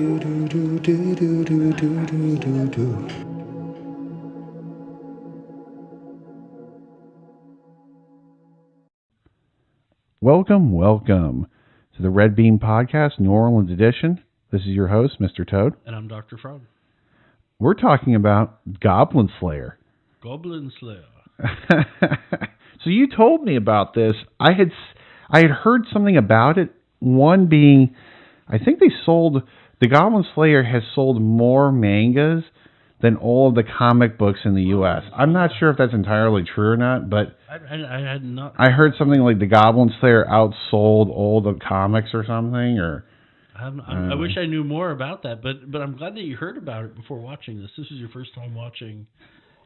Welcome to the Red Beam Podcast, New Orleans edition. This is your host, Mr. Toad. And I'm Dr. Frog. We're talking about Goblin Slayer. Goblin Slayer. So you told me about this. I had heard something about it. One being, I think the Goblin Slayer has sold more mangas than all of the comic books in the U.S. I'm not sure if that's entirely true or not, but I had not. I heard something like the Goblin Slayer outsold all the comics or something, or. I wish I knew more about that, but I'm glad that you heard about it before watching this. This is your first time watching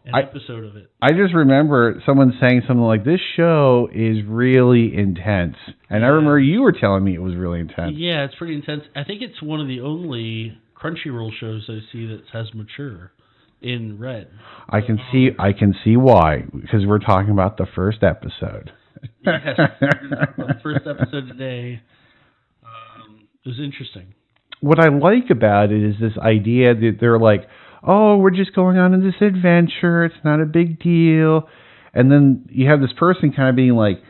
an episode of it. I just remember someone saying something like, this show is really intense. And I remember you were telling me it was really intense. Yeah, it's pretty intense. I think it's one of the only Crunchyroll shows I see that has mature in red. I can see why, because we're talking about the first episode. Yes, we're going to talk about the first episode today. It was interesting. What I like about it is this idea that they're like, oh, we're just going on in this adventure. It's not a big deal. And then you have this person kind of being like,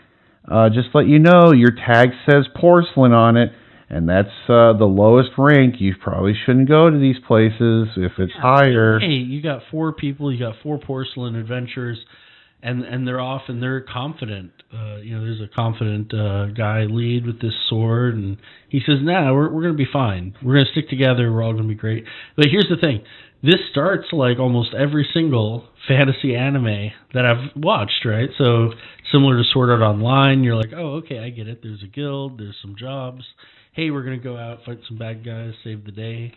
just let you know, your tag says porcelain on it, and that's the lowest rank. You probably shouldn't go to these places if it's higher. Hey, you got 4 people, you got 4 porcelain adventurers, and they're off and they're confident. There's a confident guy lead with this sword, and he says, "Nah, we're going to be fine. We're going to stick together. We're all going to be great." But here's the thing: this starts like almost every single fantasy anime that I've watched, right? So similar to Sword Art Online, you're like, "Oh, okay, I get it. There's a guild. There's some jobs. Hey, we're going to go out, fight some bad guys, save the day.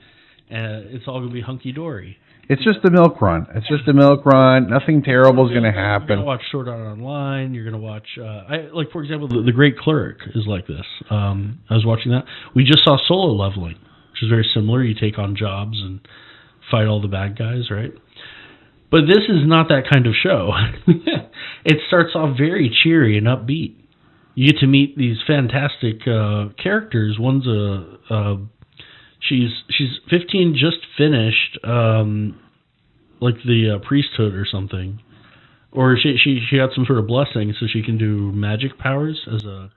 It's all going to be hunky dory." It's just a milk run. Nothing terrible is going to happen. You're going to watch Sword Art Online. You're going to watch, for example, the Great Cleric is like this. I was watching that. We just saw Solo Leveling, which is very similar. You take on jobs and fight all the bad guys, right? But this is not that kind of show. It starts off very cheery and upbeat. You get to meet these fantastic characters. One's She's 15, just finished, like the priesthood or something, or she got some sort of blessing, so she can do magic powers as a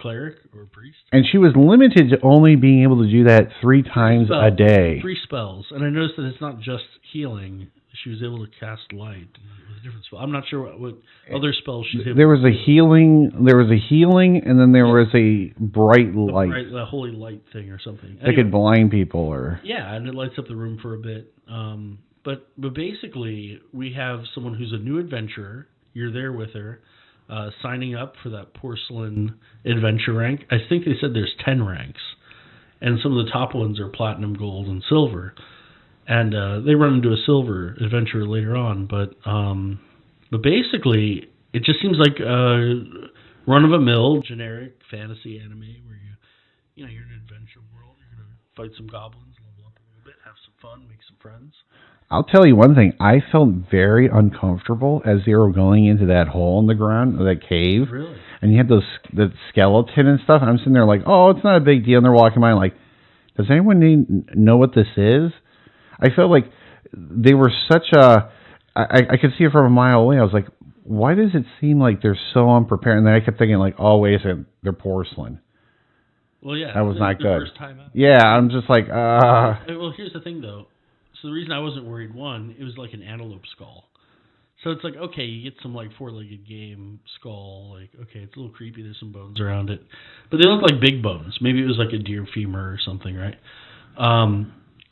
cleric or a priest. And she was limited to only being able to do that 3 times a day. 3 spells, and I noticed that it's not just healing. She was able to cast light. It was a different spell. I'm not sure what other spells she's able to do. There was a healing, and then there was a bright light. The holy light thing or something. They could blind people or... Yeah, and it lights up the room for a bit. But basically, we have someone who's a new adventurer. You're there with her, signing up for that porcelain adventure rank. I think they said there's 10 ranks. And some of the top ones are platinum, gold, and silver. And they run into a silver adventurer later on, but basically it just seems like run-of-the-mill generic fantasy anime where you're in an adventure world. You're gonna fight some goblins, level up a little bit, have some fun, make some friends. I'll tell you one thing: I felt very uncomfortable as they were going into that hole in the ground, that cave. Really? And you had the skeleton and stuff. And I'm sitting there like, oh, it's not a big deal. And they're walking by like, does anyone know what this is? I felt like they were such a... I could see it from a mile away. I was like, why does it seem like they're so unprepared? And then I kept thinking like, oh, wait a second, they're porcelain. Well, yeah. That was not good. First time out. Yeah, I'm just like, Well, here's the thing, though. So the reason I wasn't worried, one, it was like an antelope skull. So it's like, okay, you get some like 4-legged game skull. Like, okay, it's a little creepy. There's some bones around it. But they look like big bones. Maybe it was like a deer femur or something, right?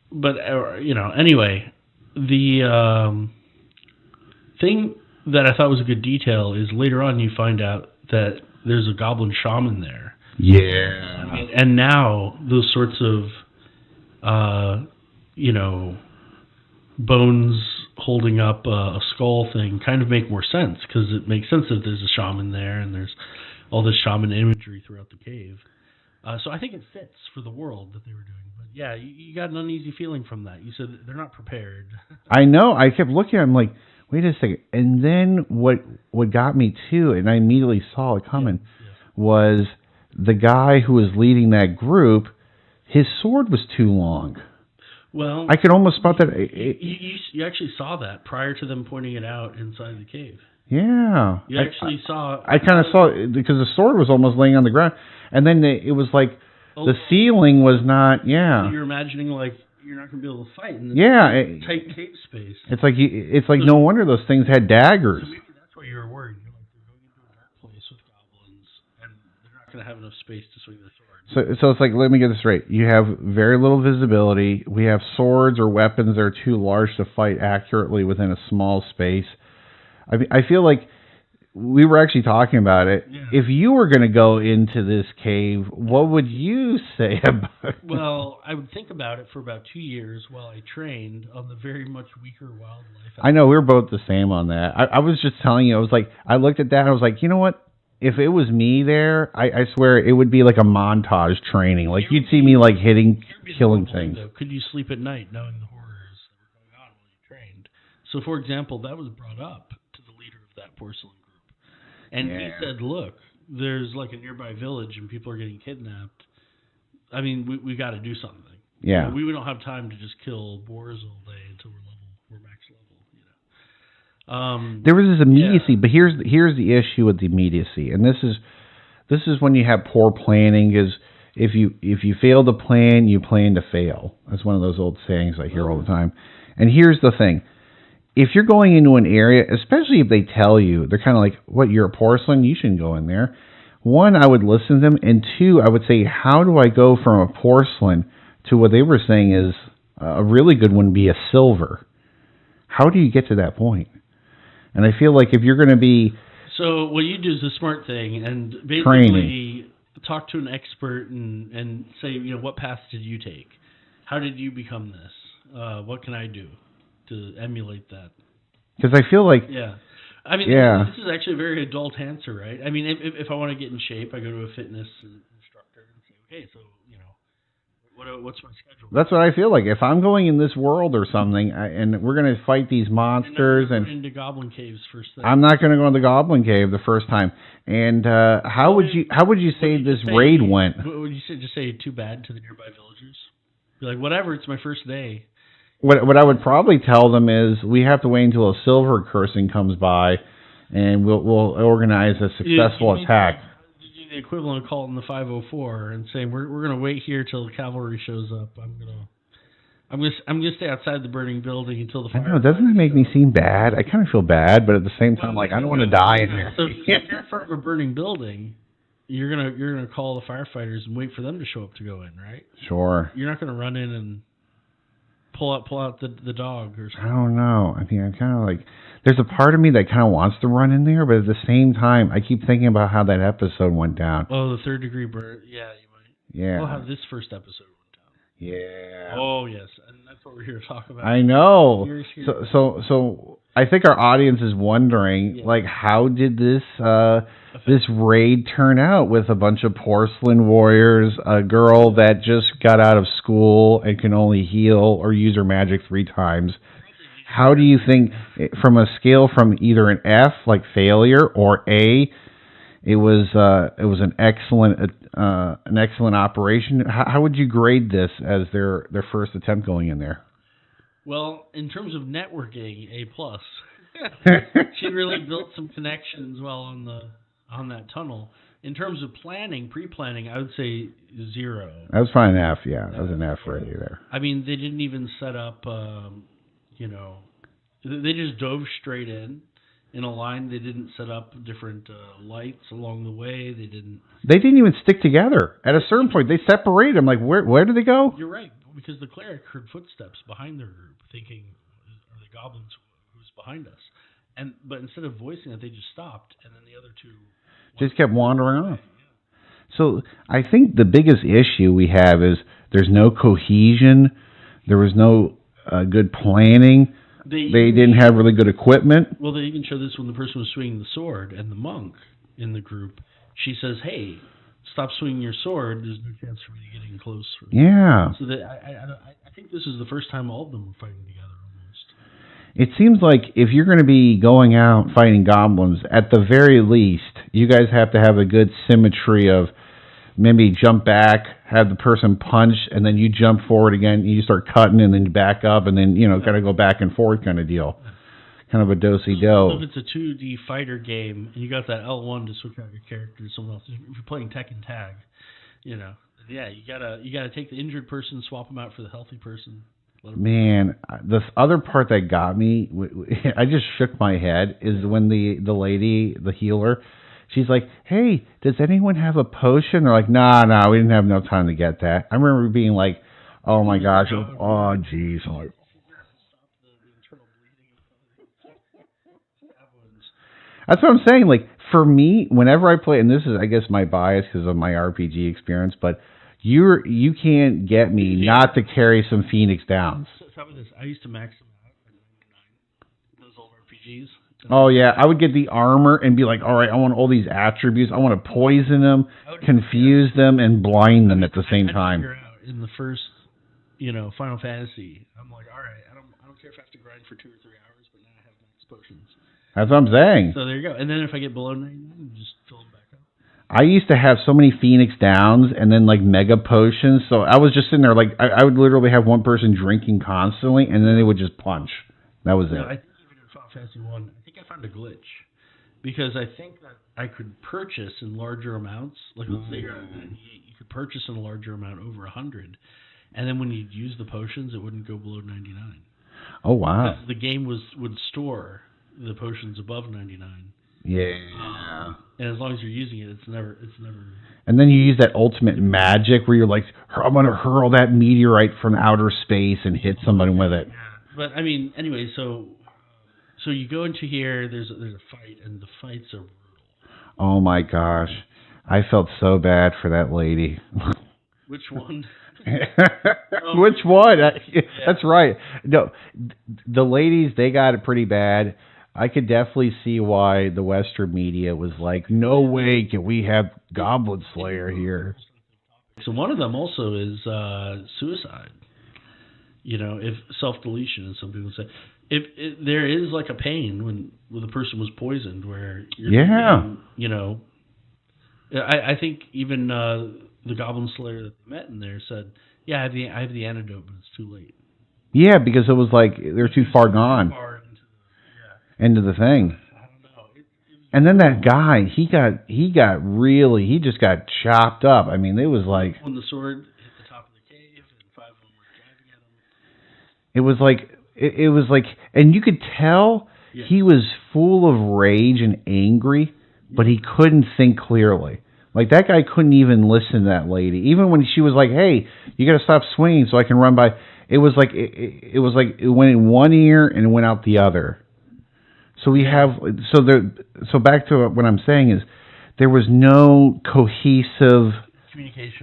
But, anyway, the thing that I thought was a good detail is later on you find out that there's a goblin shaman there. Yeah. And now those sorts of, bones holding up a skull thing kind of make more sense, because it makes sense that there's a shaman there and there's all this shaman imagery throughout the cave. So I think it fits for the world that they were doing. But yeah, you got an uneasy feeling from that. You said they're not prepared. I know. I kept looking at them like, wait a second. And then what got me too, and I immediately saw it coming, was the guy who was leading that group, his sword was too long. Well, I could almost spot that. You actually saw that prior to them pointing it out inside the cave. Yeah. You actually saw... I kind of saw it because the sword was almost laying on the ground. And then it was like the ceiling was not, So you're imagining like you're not going to be able to fight in this tight cave space. It's like no wonder those things had daggers. So maybe that's why you were worried. You're like, they're going into a dark place with goblins and they're not going to have enough space to swing their sword. So it's like, let me get this right. You have very little visibility. We have swords or weapons that are too large to fight accurately within a small space. I mean, I feel like we were actually talking about it. Yeah. If you were going to go into this cave, what would you say about it? Well, I would think about it for about 2 years while I trained on the very much weaker wildlife. I know, we were both the same on that. I was just telling you, I was like, I looked at that and I was like, you know what? If it was me there, I swear it would be like a montage training. Like you'd see me like killing things. Could you sleep at night knowing the horrors that were going on while you trained? So, for example, that was brought up to the leader of that porcelain group. And he said, look, there's like a nearby village and people are getting kidnapped. I mean, we got to do something. Yeah. We don't have time to just kill boars all day until we're max level, you know. There was this immediacy, but here's the issue with the immediacy. And this is when you have poor planning, is if you fail to plan, you plan to fail. That's one of those old sayings I hear all the time. And here's the thing. If you're going into an area, especially if they tell you, they're kind of like, what, you're a porcelain? You shouldn't go in there. One, I would listen to them. And two, I would say, how do I go from a porcelain to what they were saying is a really good one, be a silver? How do you get to that point? And I feel like if you're going to be... So what you do is a smart thing and basically talk to an expert and say, you know, what path did you take? How did you become this? What can I do to emulate that? Because I feel like... Yeah. I mean, this is actually a very adult answer, right? I mean, if I want to get in shape, I go to a fitness instructor and say, okay, so, you know, what's my schedule? That's what I feel like. If I'm going in this world or something, and we're going to fight these monsters... and into goblin caves first thing. I'm not going to go in the goblin cave the first time. And how would you say this raid went? Would you just say too bad to the nearby villagers? Be like, whatever, it's my first day. What I would probably tell them is we have to wait until a silver cursing comes by, and we'll organize a successful attack. The equivalent of calling the 504 and saying we're going to wait here till the cavalry shows up. I'm gonna stay outside the burning building until the fire. I know, doesn't that make me seem bad? I kind of feel bad, but at the same time, like I don't want to die in there. So if you're in front of a burning building, you're gonna call the firefighters and wait for them to show up to go in, right? Sure. You're not gonna run in and pull out the dog or something. I don't know. I mean, I'm kind of like, there's a part of me that kind of wants to run in there, but at the same time, I keep thinking about how that episode went down. Oh, the third degree burn. Yeah, you might. Yeah. We'll have this first episode went down. Yeah. Oh, yes. And that's what we're here to talk about. I know. So I think our audience is wondering, like, how did this raid turn out with a bunch of porcelain warriors, a girl that just got out of school and can only heal or use her magic 3 times? How do you think, from a scale from either an F, like failure, or A, it was an excellent operation? How would you grade this as their first attempt going in there? Well, in terms of networking, A+. She really built some connections while on that tunnel. In terms of pre-planning, I would say 0. That was probably an F, yeah. That was an F right there. I mean, they didn't even set up, they just dove straight in a line. They didn't set up different lights along the way. They didn't even stick together. At a certain point, they separated them. Like, where did they go? You're right, because the cleric heard footsteps behind their group, thinking, are the goblins who's behind us? But instead of voicing it, they just stopped, and then the other two just kept wandering off. Yeah. So I think the biggest issue we have is there's no cohesion. There was no good planning. They didn't have really good equipment. Well, they even show this when the person was swinging the sword, and the monk in the group, she says, hey, stop swinging your sword. There's no chance for me to get in close. Yeah. So I think this is the first time all of them were fighting together almost. It seems like if you're going to be going out fighting goblins, at the very least, you guys have to have a good symmetry of maybe jump back, have the person punch, and then you jump forward again, and you start cutting, and then you back up, and then, got to go back and forth kind of deal. Kind of a do-si-do. So if it's a 2D fighter game, and you got that L1 to switch out your character to someone else, if you're playing Tekken Tag, you gotta take the injured person, swap them out for the healthy person. Man, this other part that got me, I just shook my head, is when the lady, the healer, she's like, hey, does anyone have a potion? They're like, nah, we didn't have enough time to get that. I remember being like, oh my gosh, oh jeez. That's what I'm saying. Like, for me, whenever I play, and this is, I guess, my bias because of my RPG experience, but you can't get me not to carry some Phoenix Downs. So how about this? I used to max them out at 99, those old RPGs. Oh, yeah. I would get the armor and be like, all right, I want all these attributes. I want to poison them, confuse them, and blind them at the same time. Figure out in the first, Final Fantasy, I'm like, all right, I don't care if I have to grind for 2 or 3 hours, but now I have max potions. That's what I'm saying. So there you go. And then if I get below 99, just fill them back up. I used to have so many Phoenix Downs and then like mega potions. So I was just sitting there like I would literally have one person drinking constantly, and then they would just punch. That was it. I think even in Final Fantasy 1, I think I found a glitch because I think that I could purchase in larger amounts. Like let's say you could purchase in a larger amount over 100, and then when you'd use the potions, it wouldn't go below 99. Oh wow! Because the game would store the potions above 99. Yeah. And as long as you're using it, it's never. And then you use that ultimate magic where you're like, I'm gonna hurl that meteorite from outer space and hit somebody with it. Yeah. But I mean, anyway, so you go into here. There's a fight, and the fights are brutal. Oh my gosh, I felt so bad for that lady. Which one? Which one? Yeah. That's right. No, the ladies, they got it pretty bad. I could definitely see why the Western media was like, no way can we have Goblin Slayer here. So one of them also is suicide. If self-deletion, as some people say. If there is like a pain when the person was poisoned where you're I think even the Goblin Slayer that they met in there said, yeah, I have the antidote, but it's too late. Yeah, because it was like they're too far gone. Into the thing. I don't know. And then that guy, he just got chopped up. I mean, it was like when the sword hit the top of the cave and 5 of them were driving at him. It was like, and you could tell he was full of rage and angry, but he couldn't think clearly. Like that guy couldn't even listen to that lady, even when she was like, "Hey, you got to stop swinging so I can run by." It was like it was like it went in one ear and it went out the other. So so back to what I'm saying is there was no cohesive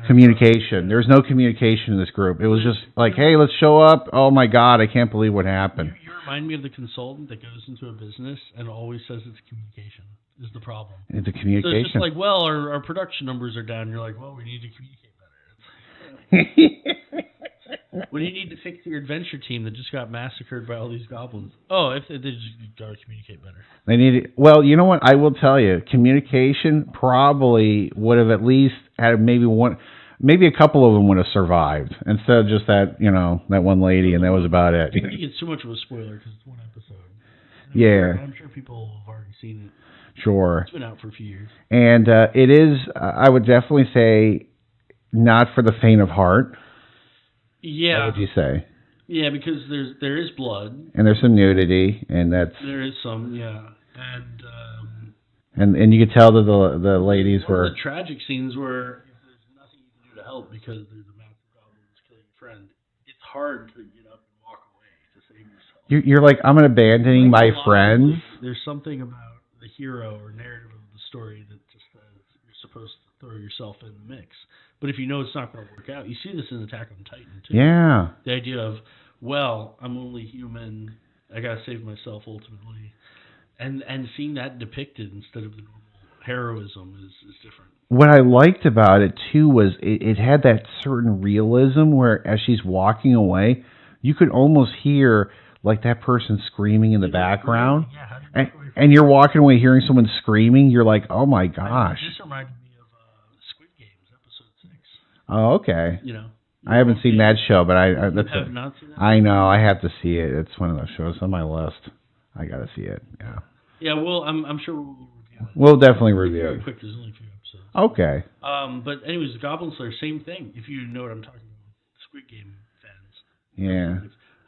communication. There was no communication in this group. It was just like, hey, let's show up. Oh my God, I can't believe what happened. You remind me of the consultant that goes into a business and always says it's communication is the problem. It's a communication. So it's just like, well, our production numbers are down. You're like, well, we need to communicate better. When you need to fix your adventure team that just got massacred by all these goblins. Oh, if they just got to communicate better. They need. Well, you know what? I will tell you, communication probably would have at least had maybe a couple of them would have survived instead of just that one lady, and that was about it. I think it's too much of a spoiler because it's one episode. I'm sure people have already seen it. Sure. It's been out for a few years. And it is. I would definitely say, not for the faint of heart. Yeah. What would you say? Yeah, because there is blood. And there's some nudity, and there is some, yeah. And you could tell that the ladies were... The tragic scenes where if there's nothing you can do to help because there's a massive goblin killing a friend, it's hard to get up and walk away to save yourself. You're like, I'm abandoning my friends. There's something about the hero or narrative of the story that just says you're supposed to throw yourself in the mix. But if you know it's not going to work out, you see this in Attack on Titan too. Yeah. The idea of, well, I'm only human, I got to save myself ultimately. And seeing that depicted instead of the normal heroism is different. What I liked about it too was it had that certain realism where as she's walking away, you could almost hear like that person screaming in the background. Yeah, and you're walking away hearing someone screaming, you're like, oh my gosh. This reminded me of Squid Games episode Oh, okay. You know. I haven't seen that show, but I that's have not seen that? I know. I have to see it. It's one of those shows on my list. I got to see it. Yeah. Yeah. Well, I'm sure we'll review it. We'll definitely review it. Quick. There's only a few episodes. Okay. But anyways, the Goblin Slayer, same thing. If you know what I'm talking about, Squid Game fans. Yeah.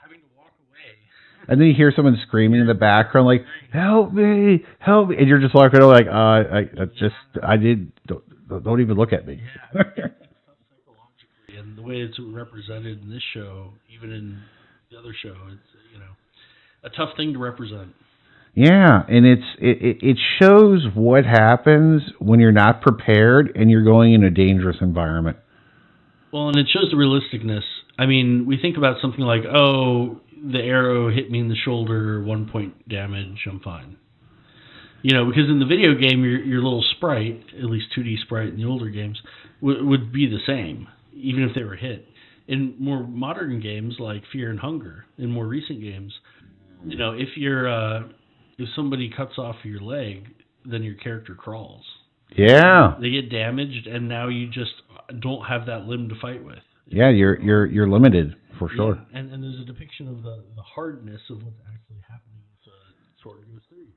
Having to walk away. And then you hear someone screaming in the background, like, "Help me! Help me!" And you're just walking over, like, don't even look at me. Yeah. Psychologically, and the way it's represented in this show, even in the other show, it's a tough thing to represent. Yeah, and it shows what happens when you're not prepared and you're going in a dangerous environment. Well, and it shows the realisticness. I mean, we think about something like, oh, the arrow hit me in the shoulder, 1 point damage, I'm fine. Because in the video game, your little sprite, at least 2D sprite in the older games, would be the same, even if they were hit. In more modern games like Fear and Hunger, in more recent games, if somebody cuts off your leg, then your character crawls. Yeah. They get damaged, and now you just don't have that limb to fight with. Yeah, you're limited for sure. Yeah. And there's a depiction of the hardness of what's actually happening if a sword goes through you.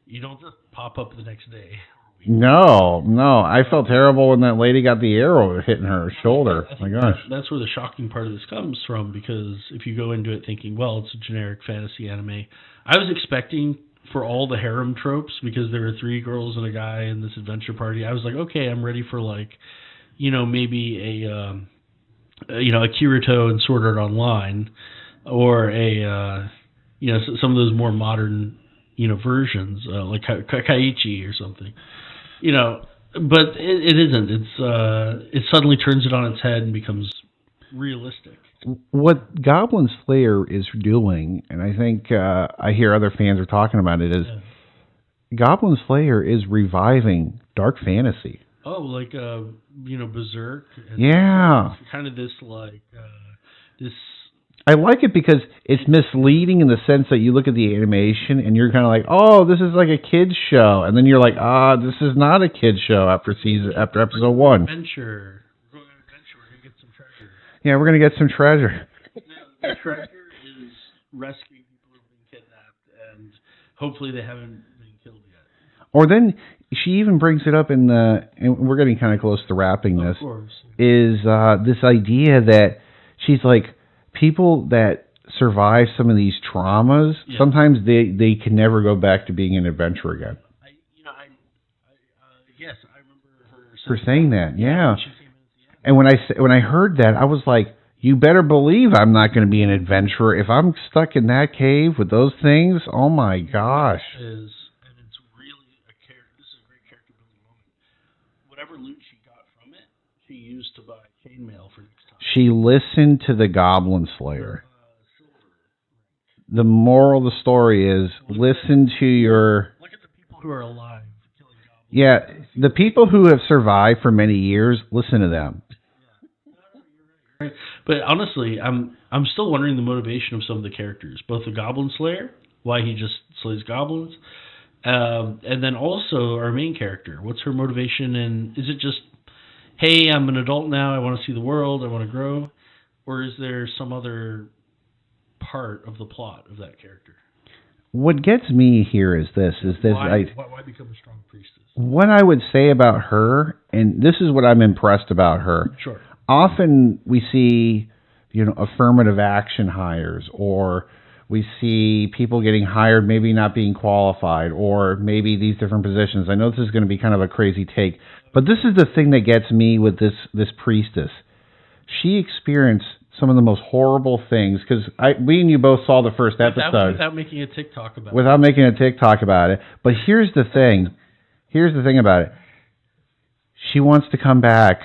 You don't just pop up the next day. No. I felt terrible when that lady got the arrow hitting her shoulder. My gosh. That's where the shocking part of this comes from, because if you go into it thinking, well, it's a generic fantasy anime, I was expecting for all the harem tropes, because there were 3 girls and a guy in this adventure party. I was like, okay, I'm ready for maybe a Kirito in Sword Art Online, or some of those more modern versions, like Kaiichi or something, but it isn't. It suddenly turns it on its head and becomes realistic. What Goblin Slayer is doing, and I think I hear other fans are talking about it, is Goblin Slayer is reviving dark fantasy. Oh, like Berserk. And yeah. Kind of this this. I like it because it's misleading in the sense that you look at the animation and you're kind of like, oh, this is like a kid's show, and then you're like, this is not a kid's show after episode 1. Adventure. We're going on an adventure. We're gonna get some treasure. Yeah, we're gonna get some treasure. The treasure is rescuing people who've been kidnapped, and hopefully they haven't been killed yet. Or then she even brings it up and we're getting kind of close to wrapping this. Of course. Is this idea that she's like, people that survive some of these traumas, sometimes they can never go back to being an adventurer again. Yes, I remember her saying that. Yeah. And when I heard that, I was like, you better believe I'm not going to be an adventurer if I'm stuck in that cave with those things. Oh my gosh. And it's really this is a great character building moment. Whatever loot she got from it, she used to buy chainmail for next time. She listened to the Goblin Slayer. The moral of the story is, listen to your... Look at the people who are alive killing goblins. Yeah, the people who have survived for many years, listen to them. You're right. But honestly, I'm still wondering the motivation of some of the characters. Both the Goblin Slayer, why he just slays goblins, and then also our main character. What's her motivation, and is it just, hey, I'm an adult now, I want to see the world, I want to grow? Or is there some other part of the plot of that character? What gets me here is this. Why become a strong priestess? What I would say about her, and this is what I'm impressed about her. Sure. Often we see, affirmative action hires, or we see people getting hired maybe not being qualified, or maybe these different positions. I know this is going to be kind of a crazy take, but this is the thing that gets me with this priestess. She experienced some of the most horrible things, because we and you both saw the first episode. Without making a TikTok about it. Without making a TikTok about it. But here's the thing. Here's the thing about it. She wants to come back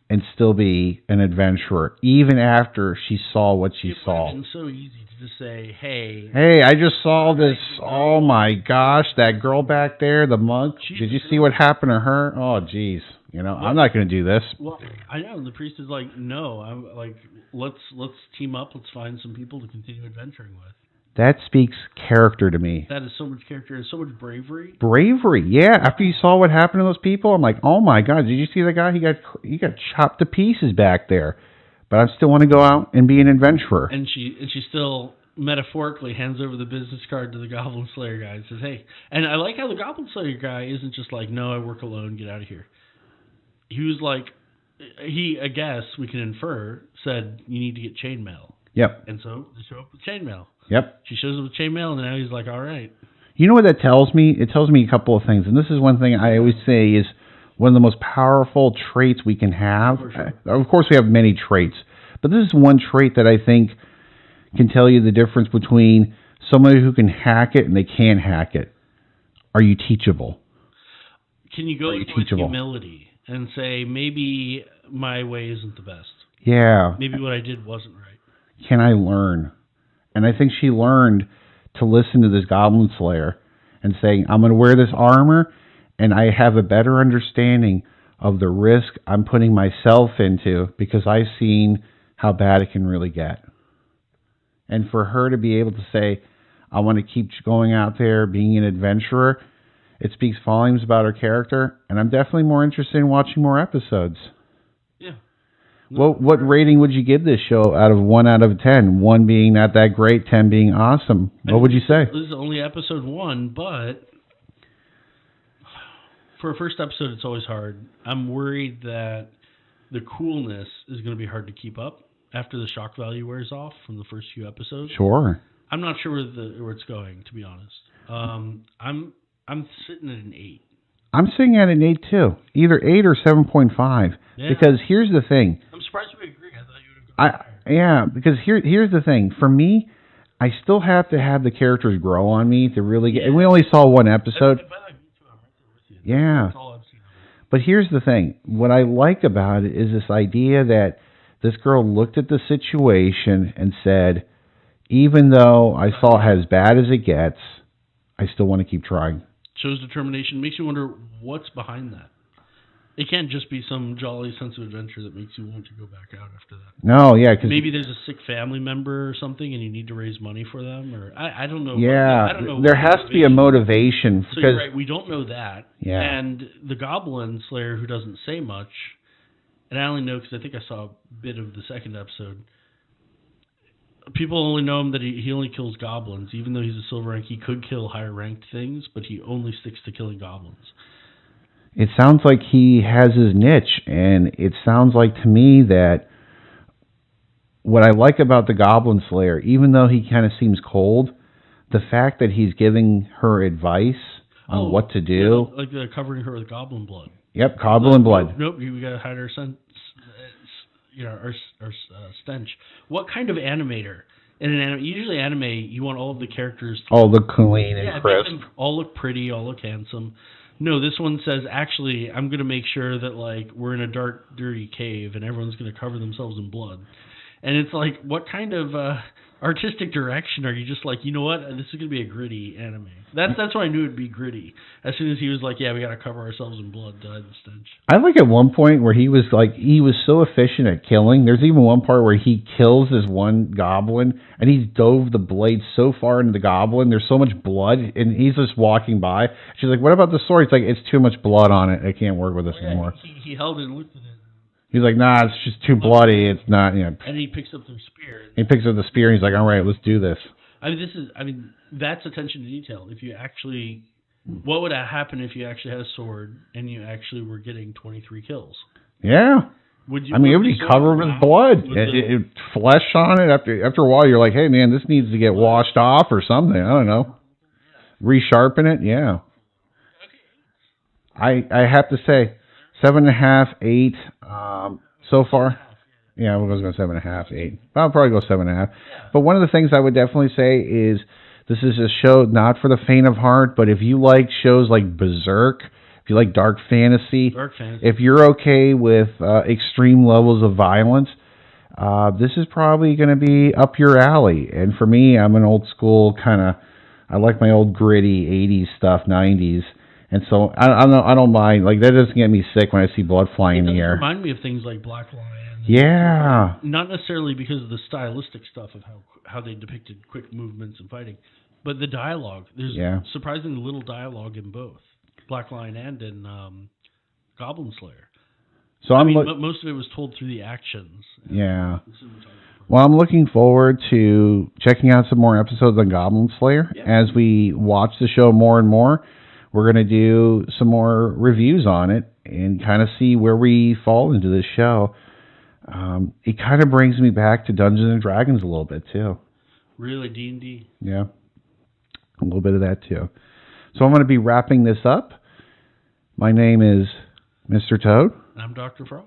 and still be an adventurer, even after she saw what she saw. It would have been so easy to just say, hey, I just saw this. Oh my gosh, that girl back there, the monk. Did you see what happened to her? Oh, geez. I'm not going to do this. Well, I know. The priest is like, no. I'm like, let's team up. Let's find some people to continue adventuring with. That speaks character to me. That is so much character and so much bravery. Bravery, yeah. After you saw what happened to those people, I'm like, oh my God, did you see that guy? He got chopped to pieces back there. But I still want to go out and be an adventurer. And she still metaphorically hands over the business card to the Goblin Slayer guy and says, hey. And I like how the Goblin Slayer guy isn't just like, no, I work alone, get out of here. He was like, I guess we can infer, said, you need to get chainmail. Yep. And so they show up with chainmail. Yep. She shows up with chainmail, and now he's like, all right. You know what that tells me? It tells me a couple of things. And this is one thing I always say is one of the most powerful traits we can have. Sure. Of course, we have many traits. But this is one trait that I think can tell you the difference between somebody who can hack it and they can't hack it. Are you teachable? Can you go with humility and say, maybe my way isn't the best? Yeah. Maybe what I did wasn't right. Can I learn? And I think she learned to listen to this Goblin Slayer and saying, I'm going to wear this armor and I have a better understanding of the risk I'm putting myself into because I've seen how bad it can really get. And for her to be able to say, I want to keep going out there being an adventurer, it speaks volumes about her character, and I'm definitely more interested in watching more episodes. Yeah. What rating would you give this show out of 1 out of 10? 1 being not that great, 10 being awesome. What would you say? This is only episode 1, but for a first episode, it's always hard. I'm worried that the coolness is going to be hard to keep up after the shock value wears off from the first few episodes. Sure. I'm not sure where it's going, to be honest. I'm sitting at an 8. I'm sitting at an 8 too. Either 8 or 7.5. Yeah. Because here's the thing. I'm surprised we agree. I thought you would have gone higher. Yeah, because here's the thing. For me, I still have to have the characters grow on me to really get. And we only saw one episode. Yeah. That's all I've seen. But here's the thing. What I like about it is this idea that this girl looked at the situation and said, even though I saw it as bad as it gets, I still want to keep trying. Shows determination. Makes you wonder what's behind that. It can't just be some jolly sense of adventure that makes you want to go back out after that. No, yeah. Cause maybe there's a sick family member or something and you need to raise money for them. Or I don't know. Yeah, I don't know there has to be a motivation. So you're right. We don't know that. Yeah. And the Goblin Slayer, who doesn't say much, and I only know because I think I saw a bit of the second episode, people only know him that he only kills goblins. Even though he's a silver rank, he could kill higher ranked things, but he only sticks to killing goblins. It sounds like he has his niche, and it sounds like to me that what I like about the Goblin Slayer, even though he kind of seems cold, the fact that he's giving her advice on what to do. Yeah, like covering her with goblin blood. Yep, goblin blood. Nope, we got to hide our scent. Our stench. What kind of animator? In an anime, usually anime, you want all of the characters all look clean and crisp. All look pretty, all look handsome. No, this one says, actually, I'm going to make sure that we're in a dark, dirty cave and everyone's going to cover themselves in blood. And it's like, what kind of artistic direction are you just like, you know what, this is going to be a gritty anime? That's why I knew it'd be gritty. As soon as he was like, yeah, we got to cover ourselves in blood to hide the stench. I like at one point where he was so efficient at killing. There's even one part where he kills this one goblin and he's dove the blade so far into the goblin. There's so much blood and he's just walking by. She's like, what about the sword? It's like, it's too much blood on it. I can't work with this anymore. He held it and looked at it. He's like, nah, it's just too bloody. It's not, you know. And he picks up the spear. He picks up the spear and he's like, all right, let's do this. That's attention to detail. If you actually, what would happen if you actually had a sword and you actually were getting 23 kills? Yeah. It would be covered with blood. It flesh on it. After a while, you're like, hey, man, this needs to get washed off or something. I don't know. Resharpen it. Yeah. I have to say, 7.5, 8. So far, yeah, I was going to 7.5, 8. I'll probably go 7.5. Yeah. But one of the things I would definitely say is this is a show not for the faint of heart, but if you like shows like Berserk, if you like dark fantasy, if you're okay with extreme levels of violence, this is probably going to be up your alley. And for me, I'm an old school kind of, I like my old gritty 80s stuff, 90s. And so I don't mind. Like, that doesn't get me sick when I see blood flying in the air. It remind me of things like Black Lion. Yeah. Not necessarily because of the stylistic stuff of how they depicted quick movements and fighting, but the dialogue. There's surprisingly little dialogue in both Black Lion and in Goblin Slayer. So most of it was told through the actions. Yeah. Well, I'm looking forward to checking out some more episodes on Goblin Slayer. Yeah. As we watch the show more and more, we're going to do some more reviews on it and kind of see where we fall into this show. It kind of brings me back to Dungeons and Dragons a little bit, too. Really, D&D? Yeah. A little bit of that, too. So I'm going to be wrapping this up. My name is Mr. Toad. I'm Dr. Frog.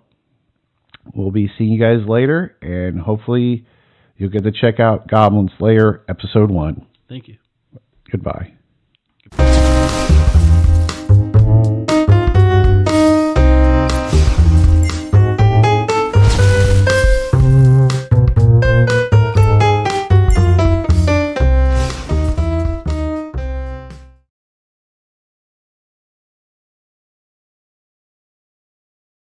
We'll be seeing you guys later, and hopefully you'll get to check out Goblin Slayer Episode 1. Thank you. Goodbye.